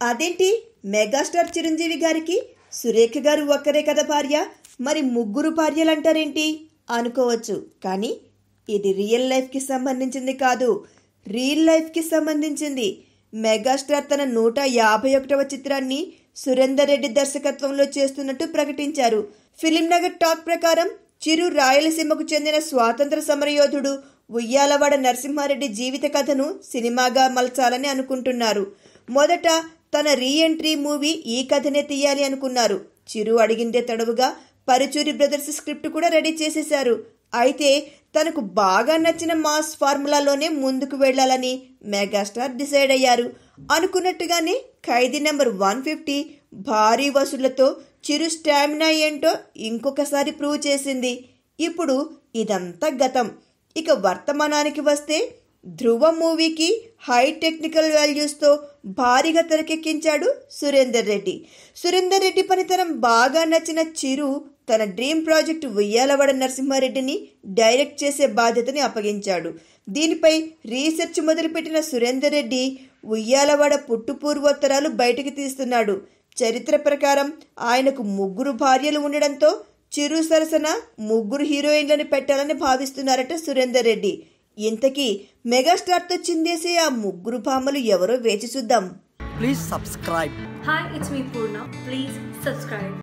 అదేంటి మెగాస్టార్ చిరంజీవి గారికి సురేఖ గారు ఒక్కరే కదా భార్య, మరి ముగ్గురు భార్యలంటారేంటి అనుకోవచ్చు. కానీ ఇది రియల్ లైఫ్కి సంబంధించింది కాదు, రియల్ లైఫ్కి సంబంధించింది. మెగాస్టార్ తన 151వ చిత్రాన్ని సురేందర్ రెడ్డి దర్శకత్వంలో చేస్తున్నట్టు ప్రకటించారు. ఫిలిం నగర్ టాక్ ప్రకారం చిరు రాయలసీమకు చెందిన స్వాతంత్ర సమరయోధుడు ఉయ్యాలవాడ నరసింహారెడ్డి జీవిత కథను సినిమాగా మలచాలని అనుకుంటున్నారు. మొదట తన రీఎంట్రీ మూవీ ఈ కథనే తీయాలి అనుకున్నారు. చిరు అడిగిందే తడవుగా పరుచూరి బ్రదర్స్ స్క్రిప్ట్ కూడా రెడీ చేసేశారు. అయితే తనకు బాగా నచ్చిన మాస్ ఫార్ములాలోనే ముందుకు వెళ్లాలని మెగాస్టార్ డిసైడ్ అయ్యారు. అనుకున్నట్టుగానే ఖైదీ నెంబర్ 150 భారీ వసూళ్లతో చిరు స్టామినా ఏంటో ఇంకొకసారి ప్రూవ్ చేసింది. ఇప్పుడు ఇదంతా గతం. ఇక వర్తమానానికి వస్తే ధ్రువ మూవీకి హై టెక్నికల్ వాల్యూస్తో భారీగా తెరకెక్కించాడు సురేందర్ రెడ్డి. సురేందర్ రెడ్డి పనితనం బాగా నచ్చిన చిరు తన డ్రీమ్ ప్రాజెక్టు ఉయ్యాలవాడ నరసింహారెడ్డిని డైరెక్ట్ చేసే బాధ్యతని అప్పగించాడు. దీనిపై రీసెర్చ్ మొదలుపెట్టిన సురేందర్ రెడ్డి ఉయ్యాలవాడ పుట్టుపూర్వోత్తరాలు బయటకు తీస్తున్నాడు. చరిత్ర ప్రకారం ఆయనకు 3 భార్యలు ఉండడంతో చిరు సరసన 3 హీరోయిన్లను పెట్టాలని భావిస్తున్నారట సురేందర్ రెడ్డి. ఇంతకీ మెగాస్టార్తో చిందేసే ఆ 3 భామలు ఎవరో వేచి చూద్దాం. Please subscribe. Hi, it's me Purna. Please subscribe.